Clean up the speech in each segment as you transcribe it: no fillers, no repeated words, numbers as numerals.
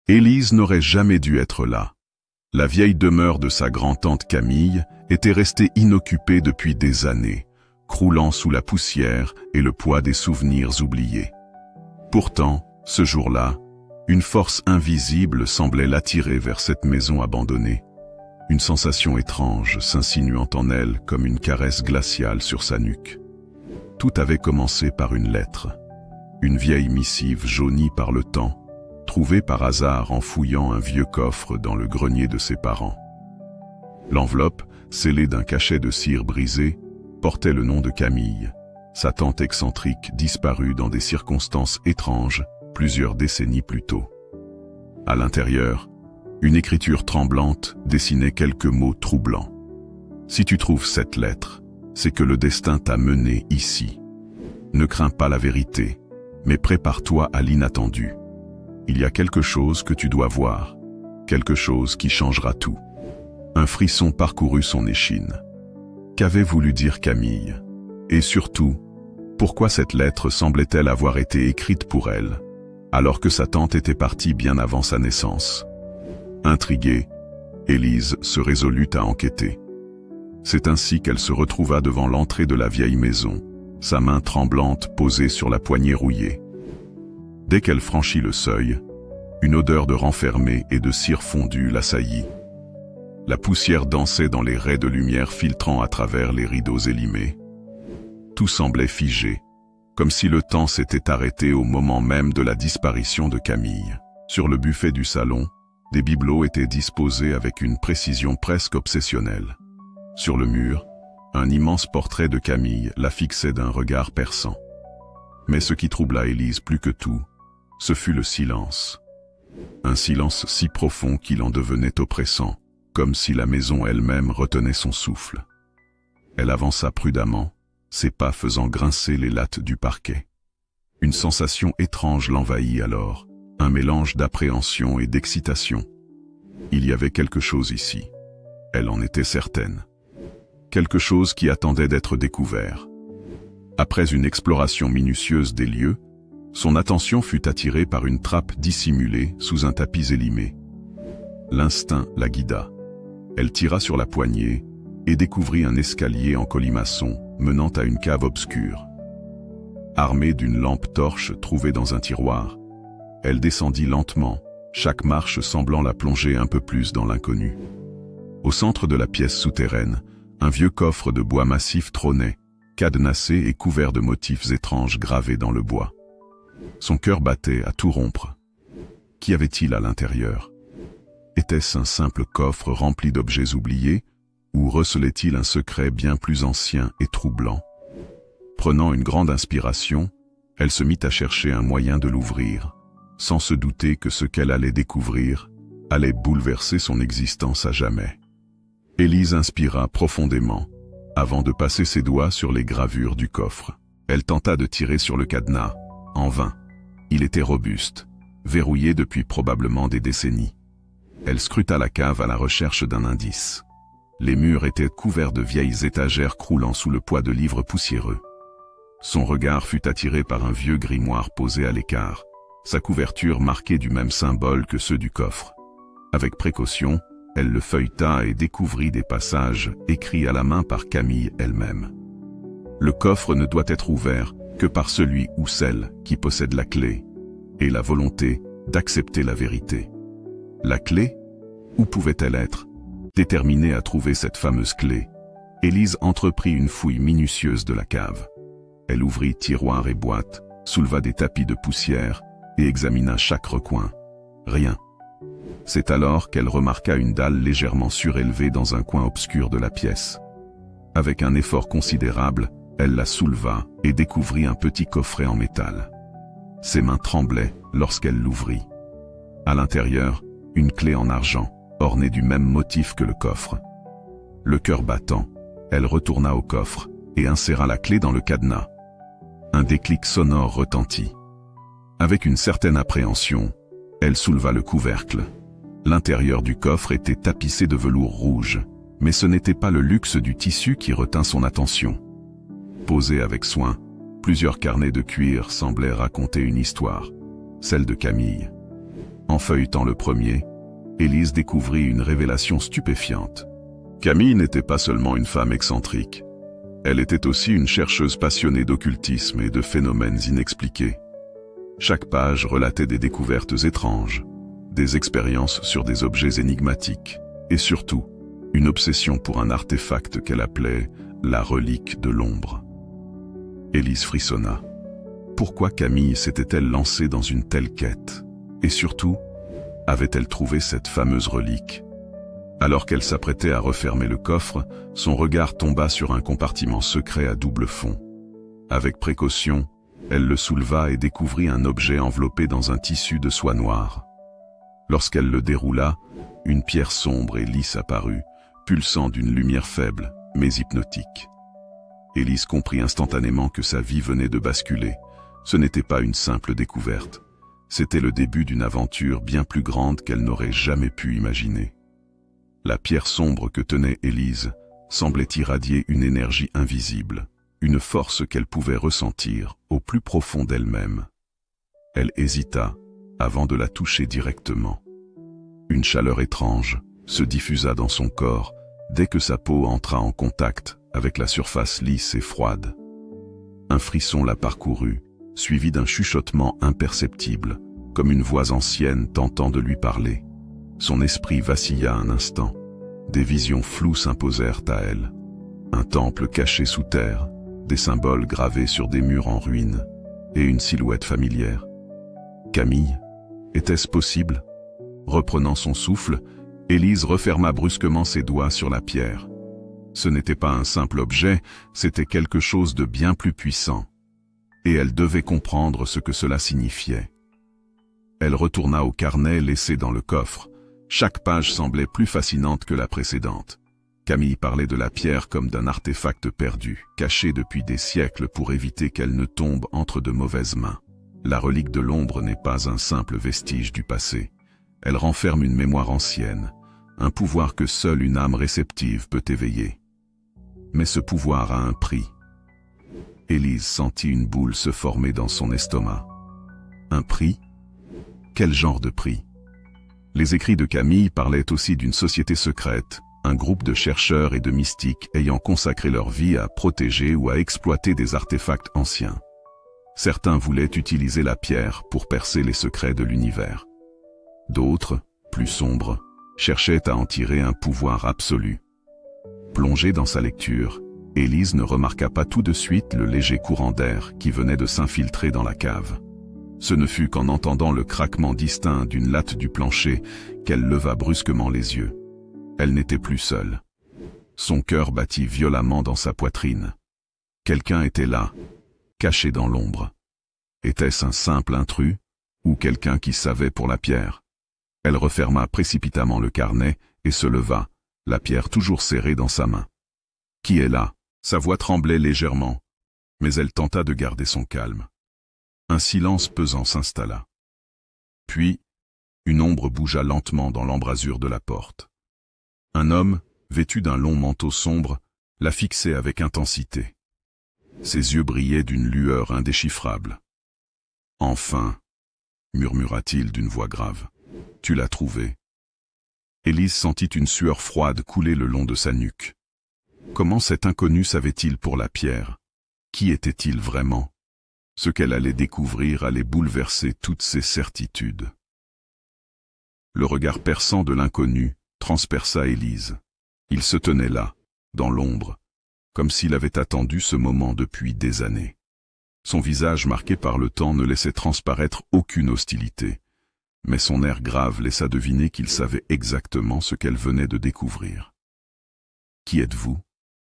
Élise n'aurait jamais dû être là. La vieille demeure de sa grand-tante Camille était restée inoccupée depuis des années, croulant sous la poussière et le poids des souvenirs oubliés. Pourtant, ce jour-là, une force invisible semblait l'attirer vers cette maison abandonnée. Une sensation étrange s'insinuant en elle comme une caresse glaciale sur sa nuque. Tout avait commencé par une lettre. Une vieille missive jaunie par le temps, trouvée par hasard en fouillant un vieux coffre dans le grenier de ses parents. L'enveloppe, scellée d'un cachet de cire brisé, portait le nom de Camille, sa tante excentrique disparue dans des circonstances étranges plusieurs décennies plus tôt. À l'intérieur, une écriture tremblante dessinait quelques mots troublants. Si tu trouves cette lettre, c'est que le destin t'a mené ici. Ne crains pas la vérité, mais prépare-toi à l'inattendu. Il y a quelque chose que tu dois voir, quelque chose qui changera tout. Un frisson parcourut son échine. Qu'avait voulu dire Camille? Et surtout, pourquoi cette lettre semblait-elle avoir été écrite pour elle, alors que sa tante était partie bien avant sa naissance? Intriguée, Élise se résolut à enquêter. C'est ainsi qu'elle se retrouva devant l'entrée de la vieille maison, sa main tremblante posée sur la poignée rouillée. Dès qu'elle franchit le seuil, une odeur de renfermé et de cire fondue l'assaillit. La poussière dansait dans les raies de lumière filtrant à travers les rideaux élimés. Tout semblait figé, comme si le temps s'était arrêté au moment même de la disparition de Camille. Sur le buffet du salon, des bibelots étaient disposés avec une précision presque obsessionnelle. Sur le mur, un immense portrait de Camille la fixait d'un regard perçant. Mais ce qui troubla Élise plus que tout, ce fut le silence. Un silence si profond qu'il en devenait oppressant, comme si la maison elle-même retenait son souffle. Elle avança prudemment, ses pas faisant grincer les lattes du parquet. Une sensation étrange l'envahit alors, un mélange d'appréhension et d'excitation. Il y avait quelque chose ici. Elle en était certaine. Quelque chose qui attendait d'être découvert. Après une exploration minutieuse des lieux, son attention fut attirée par une trappe dissimulée sous un tapis élimé. L'instinct la guida. Elle tira sur la poignée et découvrit un escalier en colimaçon menant à une cave obscure. Armée d'une lampe torche trouvée dans un tiroir, elle descendit lentement, chaque marche semblant la plonger un peu plus dans l'inconnu. Au centre de la pièce souterraine, un vieux coffre de bois massif trônait, cadenassé et couvert de motifs étranges gravés dans le bois. Son cœur battait à tout rompre. Qu'y avait-il à l'intérieur? Était-ce un simple coffre rempli d'objets oubliés, ou recelait-il un secret bien plus ancien et troublant? Prenant une grande inspiration, elle se mit à chercher un moyen de l'ouvrir, sans se douter que ce qu'elle allait découvrir allait bouleverser son existence à jamais. Élise inspira profondément, avant de passer ses doigts sur les gravures du coffre. Elle tenta de tirer sur le cadenas, en vain. Il était robuste, verrouillé depuis probablement des décennies. Elle scruta la cave à la recherche d'un indice. Les murs étaient couverts de vieilles étagères croulant sous le poids de livres poussiéreux. Son regard fut attiré par un vieux grimoire posé à l'écart, sa couverture marquée du même symbole que ceux du coffre. Avec précaution, elle le feuilleta et découvrit des passages écrits à la main par Camille elle-même. Le coffre ne doit être ouvert que par celui ou celle qui possède la clé, et la volonté d'accepter la vérité. La clé? Où pouvait-elle être? Déterminée à trouver cette fameuse clé, Élise entreprit une fouille minutieuse de la cave. Elle ouvrit tiroirs et boîtes, souleva des tapis de poussière et examina chaque recoin. Rien. C'est alors qu'elle remarqua une dalle légèrement surélevée dans un coin obscur de la pièce. Avec un effort considérable, elle la souleva et découvrit un petit coffret en métal. Ses mains tremblaient lorsqu'elle l'ouvrit. À l'intérieur, une clé en argent, ornée du même motif que le coffre. Le cœur battant, elle retourna au coffre et inséra la clé dans le cadenas. Un déclic sonore retentit. Avec une certaine appréhension, elle souleva le couvercle. L'intérieur du coffre était tapissé de velours rouge, mais ce n'était pas le luxe du tissu qui retint son attention. Posés avec soin, plusieurs carnets de cuir semblaient raconter une histoire, celle de Camille. En feuilletant le premier, Élise découvrit une révélation stupéfiante. Camille n'était pas seulement une femme excentrique. Elle était aussi une chercheuse passionnée d'occultisme et de phénomènes inexpliqués. Chaque page relatait des découvertes étranges, des expériences sur des objets énigmatiques, et surtout, une obsession pour un artefact qu'elle appelait la relique de l'ombre. Élise frissonna. Pourquoi Camille s'était-elle lancée dans une telle quête? Et surtout, avait-elle trouvé cette fameuse relique? Alors qu'elle s'apprêtait à refermer le coffre, son regard tomba sur un compartiment secret à double fond. Avec précaution, elle le souleva et découvrit un objet enveloppé dans un tissu de soie noire. Lorsqu'elle le déroula, une pierre sombre et lisse apparut, pulsant d'une lumière faible, mais hypnotique. Élise comprit instantanément que sa vie venait de basculer. Ce n'était pas une simple découverte. C'était le début d'une aventure bien plus grande qu'elle n'aurait jamais pu imaginer. La pierre sombre que tenait Élise semblait irradier une énergie invisible, une force qu'elle pouvait ressentir au plus profond d'elle-même. Elle hésita avant de la toucher directement. Une chaleur étrange se diffusa dans son corps dès que sa peau entra en contact avec la surface lisse et froide. Un frisson la parcourut, suivi d'un chuchotement imperceptible, comme une voix ancienne tentant de lui parler. Son esprit vacilla un instant. Des visions floues s'imposèrent à elle. Un temple caché sous terre, des symboles gravés sur des murs en ruine, et une silhouette familière. Camille? Était-ce possible? Reprenant son souffle, Élise referma brusquement ses doigts sur la pierre. Ce n'était pas un simple objet, c'était quelque chose de bien plus puissant. Et elle devait comprendre ce que cela signifiait. Elle retourna au carnet laissé dans le coffre. Chaque page semblait plus fascinante que la précédente. Camille parlait de la pierre comme d'un artefact perdu, caché depuis des siècles pour éviter qu'elle ne tombe entre de mauvaises mains. La relique de l'ombre n'est pas un simple vestige du passé. Elle renferme une mémoire ancienne, un pouvoir que seule une âme réceptive peut éveiller. Mais ce pouvoir a un prix. Élise sentit une boule se former dans son estomac. Un prix? Quel genre de prix? Les écrits de Camille parlaient aussi d'une société secrète, un groupe de chercheurs et de mystiques ayant consacré leur vie à protéger ou à exploiter des artefacts anciens. Certains voulaient utiliser la pierre pour percer les secrets de l'univers. D'autres, plus sombres, cherchaient à en tirer un pouvoir absolu. Plongée dans sa lecture, Élise ne remarqua pas tout de suite le léger courant d'air qui venait de s'infiltrer dans la cave. Ce ne fut qu'en entendant le craquement distinct d'une latte du plancher qu'elle leva brusquement les yeux. Elle n'était plus seule. Son cœur battit violemment dans sa poitrine. Quelqu'un était là, caché dans l'ombre. Était-ce un simple intrus, ou quelqu'un qui savait pour la pierre? Elle referma précipitamment le carnet et se leva, la pierre toujours serrée dans sa main. Qui est là? Sa voix tremblait légèrement, mais elle tenta de garder son calme. Un silence pesant s'installa. Puis, une ombre bougea lentement dans l'embrasure de la porte. Un homme, vêtu d'un long manteau sombre, la fixait avec intensité. Ses yeux brillaient d'une lueur indéchiffrable. « Enfin !» murmura-t-il d'une voix grave. « Tu l'as trouvé ?» Élise sentit une sueur froide couler le long de sa nuque. Comment cet inconnu savait-il pour la pierre? Qui était-il vraiment? Ce qu'elle allait découvrir allait bouleverser toutes ses certitudes. Le regard perçant de l'inconnu transperça Élise. Il se tenait là, dans l'ombre, comme s'il avait attendu ce moment depuis des années. Son visage marqué par le temps ne laissait transparaître aucune hostilité, mais son air grave laissa deviner qu'il savait exactement ce qu'elle venait de découvrir. « Qui êtes-vous »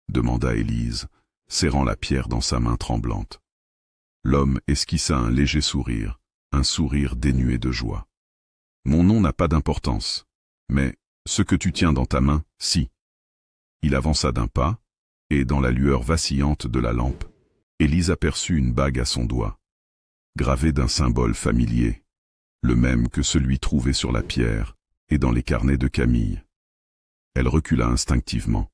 demanda Élise, serrant la pierre dans sa main tremblante. L'homme esquissa un léger sourire, un sourire dénué de joie. « Mon nom n'a pas d'importance, mais ce que tu tiens dans ta main, si. » Il avança d'un pas, et dans la lueur vacillante de la lampe, Élise aperçut une bague à son doigt, gravée d'un symbole familier, le même que celui trouvé sur la pierre et dans les carnets de Camille. Elle recula instinctivement.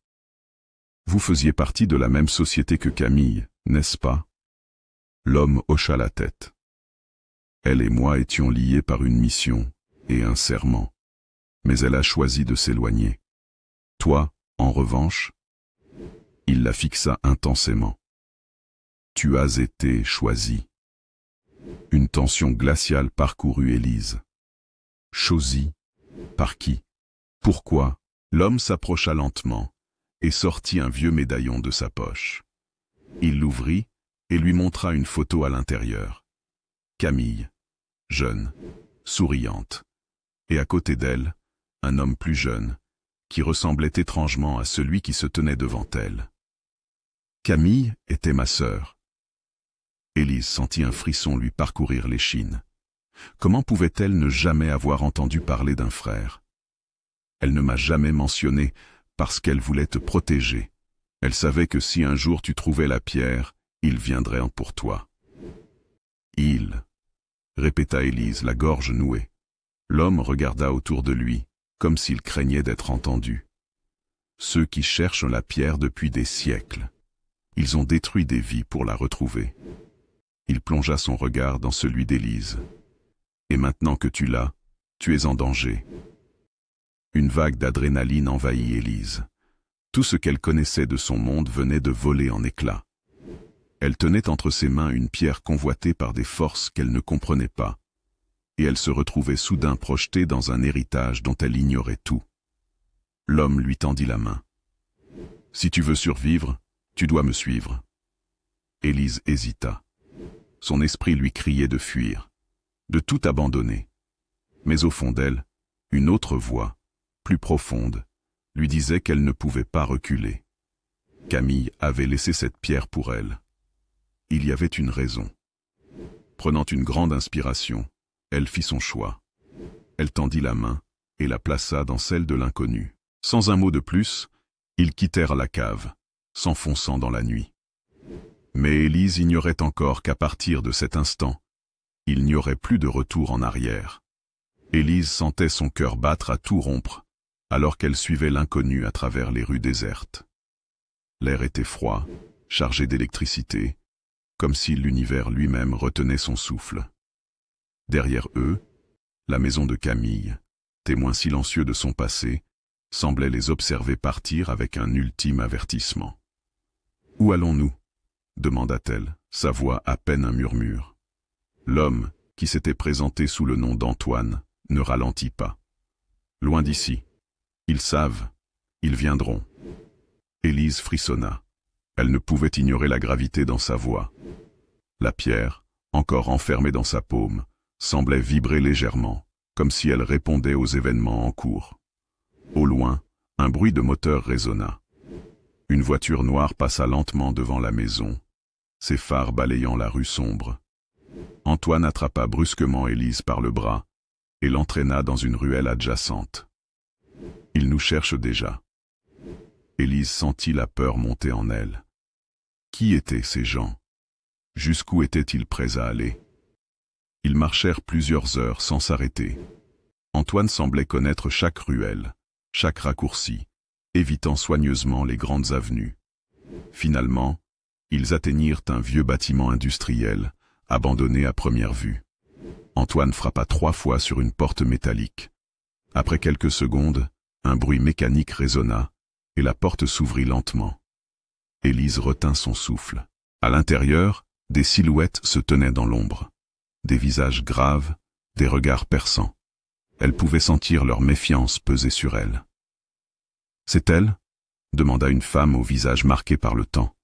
« Vous faisiez partie de la même société que Camille, n'est-ce pas ?» L'homme hocha la tête. « Elle et moi étions liés par une mission, et un serment. Mais elle a choisi de s'éloigner. Toi, en revanche, il la fixa intensément. Tu as été choisi. Une tension glaciale parcourut Élise. Choisi? Par qui? Pourquoi? L'homme s'approcha lentement et sortit un vieux médaillon de sa poche. Il l'ouvrit et lui montra une photo à l'intérieur. Camille, jeune, souriante, et à côté d'elle, un homme plus jeune, qui ressemblait étrangement à celui qui se tenait devant elle. Camille était ma sœur. Élise sentit un frisson lui parcourir l'échine. Comment pouvait-elle ne jamais avoir entendu parler d'un frère? Elle ne m'a jamais mentionné parce qu'elle voulait te protéger. Elle savait que si un jour tu trouvais la pierre, il viendrait en pour toi. Il, répéta Élise, la gorge nouée. L'homme regarda autour de lui, comme s'il craignait d'être entendu. Ceux qui cherchent la pierre depuis des siècles. Ils ont détruit des vies pour la retrouver. Il plongea son regard dans celui d'Élise. Et maintenant que tu l'as, tu es en danger. Une vague d'adrénaline envahit Élise. Tout ce qu'elle connaissait de son monde venait de voler en éclats. Elle tenait entre ses mains une pierre convoitée par des forces qu'elle ne comprenait pas. Et elle se retrouvait soudain projetée dans un héritage dont elle ignorait tout. L'homme lui tendit la main. « Si tu veux survivre, tu dois me suivre. » Élise hésita. Son esprit lui criait de fuir, de tout abandonner. Mais au fond d'elle, une autre voix, plus profonde, lui disait qu'elle ne pouvait pas reculer. Camille avait laissé cette pierre pour elle. Il y avait une raison. Prenant une grande inspiration, elle fit son choix. Elle tendit la main et la plaça dans celle de l'inconnu. Sans un mot de plus, ils quittèrent la cave, s'enfonçant dans la nuit. Mais Élise ignorait encore qu'à partir de cet instant, il n'y aurait plus de retour en arrière. Élise sentait son cœur battre à tout rompre, alors qu'elle suivait l'inconnu à travers les rues désertes. L'air était froid, chargé d'électricité, comme si l'univers lui-même retenait son souffle. Derrière eux, la maison de Camille, témoin silencieux de son passé, semblait les observer partir avec un ultime avertissement. « Où allons-nous » demanda-t-elle, sa voix à peine un murmure. L'homme, qui s'était présenté sous le nom d'Antoine, ne ralentit pas. « Loin d'ici. Ils savent. Ils viendront. » Élise frissonna. Elle ne pouvait ignorer la gravité dans sa voix. La pierre, encore enfermée dans sa paume, semblait vibrer légèrement, comme si elle répondait aux événements en cours. Au loin, un bruit de moteur résonna. Une voiture noire passa lentement devant la maison, ses phares balayant la rue sombre. Antoine attrapa brusquement Élise par le bras et l'entraîna dans une ruelle adjacente. « Il nous cherche déjà. » Élise sentit la peur monter en elle. Qui étaient ces gens? Jusqu'où étaient-ils prêts à aller? Ils marchèrent plusieurs heures sans s'arrêter. Antoine semblait connaître chaque ruelle, chaque raccourci, évitant soigneusement les grandes avenues. Finalement, ils atteignirent un vieux bâtiment industriel, abandonné à première vue. Antoine frappa 3 fois sur une porte métallique. Après quelques secondes, un bruit mécanique résonna, et la porte s'ouvrit lentement. Élise retint son souffle. À l'intérieur, des silhouettes se tenaient dans l'ombre. Des visages graves, des regards perçants. Elle pouvait sentir leur méfiance peser sur elle. « C'est elle ?» demanda une femme au visage marqué par le temps.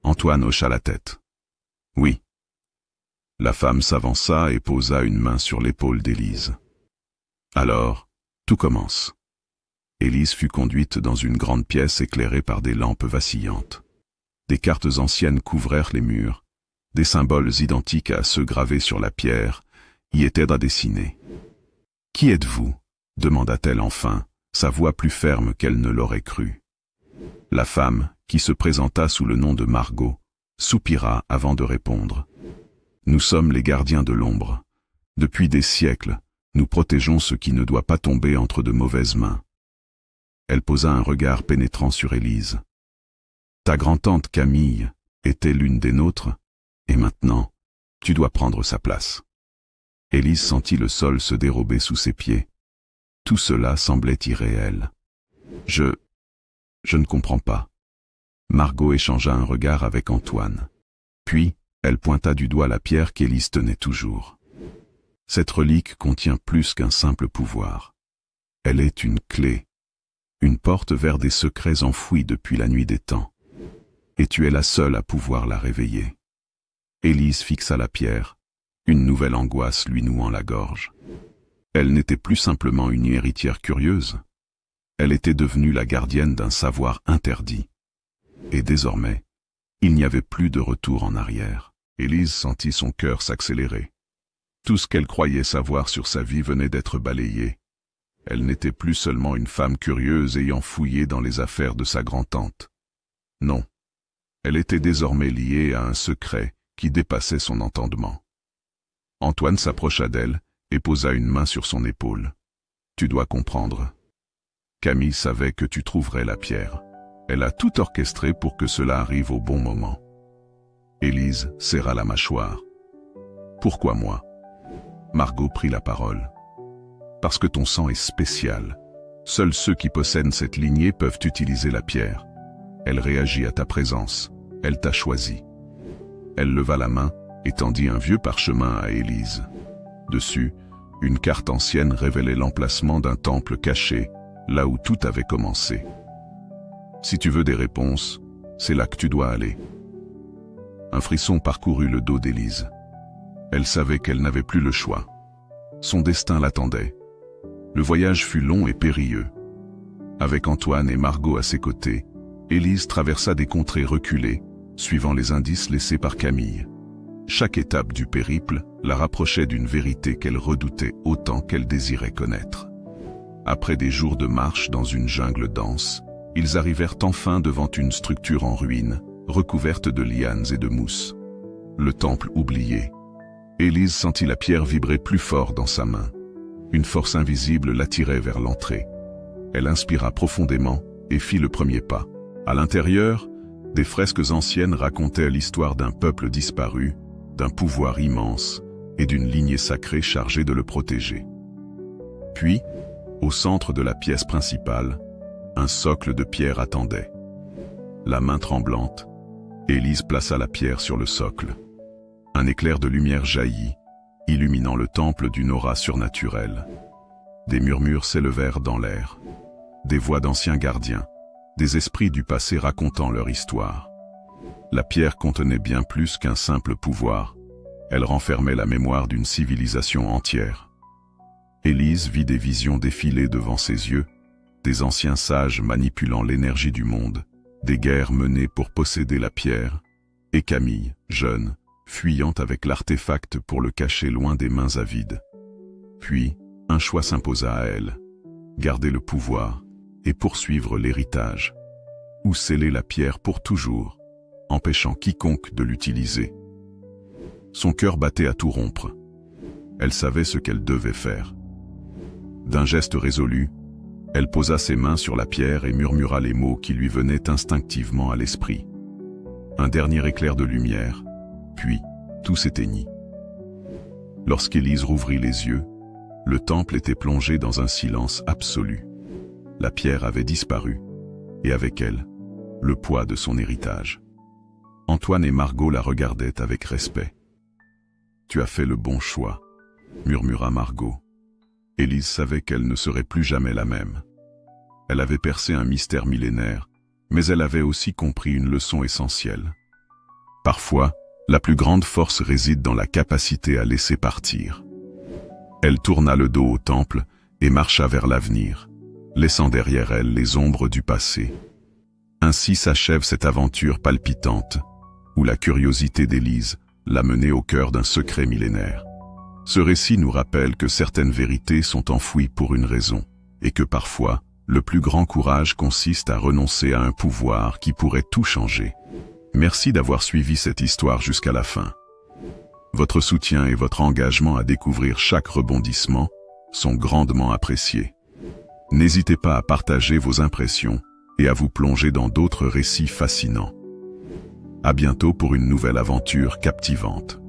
Antoine hocha la tête. « Oui. » La femme s'avança et posa une main sur l'épaule d'Élise. Alors, tout commence. Élise fut conduite dans une grande pièce éclairée par des lampes vacillantes. Des cartes anciennes couvrèrent les murs. Des symboles identiques à ceux gravés sur la pierre y étaient à dessiner. « Qui êtes-vous » demanda-t-elle enfin, sa voix plus ferme qu'elle ne l'aurait cru. La femme, qui se présenta sous le nom de Margot, soupira avant de répondre. « Nous sommes les gardiens de l'ombre. Depuis des siècles, nous protégeons ce qui ne doit pas tomber entre de mauvaises mains. » Elle posa un regard pénétrant sur Élise. « Ta grand-tante Camille était l'une des nôtres, et maintenant, tu dois prendre sa place. » Élise sentit le sol se dérober sous ses pieds. Tout cela semblait irréel. Je ne comprends pas. Margot échangea un regard avec Antoine. Puis, elle pointa du doigt la pierre qu'Élise tenait toujours. Cette relique contient plus qu'un simple pouvoir. Elle est une clé, une porte vers des secrets enfouis depuis la nuit des temps. Et tu es la seule à pouvoir la réveiller. Élise fixa la pierre, une nouvelle angoisse lui nouant la gorge. Elle n'était plus simplement une héritière curieuse. Elle était devenue la gardienne d'un savoir interdit. Et désormais, il n'y avait plus de retour en arrière. Élise sentit son cœur s'accélérer. Tout ce qu'elle croyait savoir sur sa vie venait d'être balayé. Elle n'était plus seulement une femme curieuse ayant fouillé dans les affaires de sa grand-tante. Non, elle était désormais liée à un secret qui dépassait son entendement. Antoine s'approcha d'elle et posa une main sur son épaule. « Tu dois comprendre. Camille savait que tu trouverais la pierre. Elle a tout orchestré pour que cela arrive au bon moment. » Élise serra la mâchoire. « Pourquoi moi ?» Margot prit la parole. « Parce que ton sang est spécial. Seuls ceux qui possèdent cette lignée peuvent utiliser la pierre. Elle réagit à ta présence. Elle t'a choisi. » Elle leva la main et tendit un vieux parchemin à Élise. Dessus, une carte ancienne révélait l'emplacement d'un temple caché, là où tout avait commencé. « Si tu veux des réponses, c'est là que tu dois aller. » Un frisson parcourut le dos d'Élise. Elle savait qu'elle n'avait plus le choix. Son destin l'attendait. Le voyage fut long et périlleux. Avec Antoine et Margot à ses côtés, Élise traversa des contrées reculées, suivant les indices laissés par Camille. Chaque étape du périple la rapprochait d'une vérité qu'elle redoutait autant qu'elle désirait connaître. Après des jours de marche dans une jungle dense, ils arrivèrent enfin devant une structure en ruine, recouverte de lianes et de mousse. Le temple oublié. Élise sentit la pierre vibrer plus fort dans sa main. Une force invisible l'attirait vers l'entrée. Elle inspira profondément et fit le premier pas. À l'intérieur, des fresques anciennes racontaient l'histoire d'un peuple disparu, d'un pouvoir immense et d'une lignée sacrée chargée de le protéger. Puis, au centre de la pièce principale, un socle de pierre attendait. La main tremblante, Élise plaça la pierre sur le socle. Un éclair de lumière jaillit, illuminant le temple d'une aura surnaturelle. Des murmures s'élevèrent dans l'air, des voix d'anciens gardiens, des esprits du passé racontant leur histoire. La pierre contenait bien plus qu'un simple pouvoir. Elle renfermait la mémoire d'une civilisation entière. Élise vit des visions défiler devant ses yeux, des anciens sages manipulant l'énergie du monde, des guerres menées pour posséder la pierre, et Camille, jeune, fuyant avec l'artefact pour le cacher loin des mains avides. Puis, un choix s'imposa à elle. Garder le pouvoir et poursuivre l'héritage, ou sceller la pierre pour toujours, empêchant quiconque de l'utiliser. Son cœur battait à tout rompre. Elle savait ce qu'elle devait faire. D'un geste résolu, elle posa ses mains sur la pierre et murmura les mots qui lui venaient instinctivement à l'esprit. Un dernier éclair de lumière, puis tout s'éteignit. Lorsqu'Élise rouvrit les yeux, le temple était plongé dans un silence absolu. La pierre avait disparu, et avec elle, le poids de son héritage. Antoine et Margot la regardaient avec respect. « Tu as fait le bon choix », murmura Margot. Élise savait qu'elle ne serait plus jamais la même. Elle avait percé un mystère millénaire, mais elle avait aussi compris une leçon essentielle. Parfois, la plus grande force réside dans la capacité à laisser partir. Elle tourna le dos au temple et marcha vers l'avenir, laissant derrière elle les ombres du passé. Ainsi s'achève cette aventure palpitante, où la curiosité d'Élise l'a menée au cœur d'un secret millénaire. Ce récit nous rappelle que certaines vérités sont enfouies pour une raison, et que parfois, le plus grand courage consiste à renoncer à un pouvoir qui pourrait tout changer. Merci d'avoir suivi cette histoire jusqu'à la fin. Votre soutien et votre engagement à découvrir chaque rebondissement sont grandement appréciés. N'hésitez pas à partager vos impressions et à vous plonger dans d'autres récits fascinants. À bientôt pour une nouvelle aventure captivante.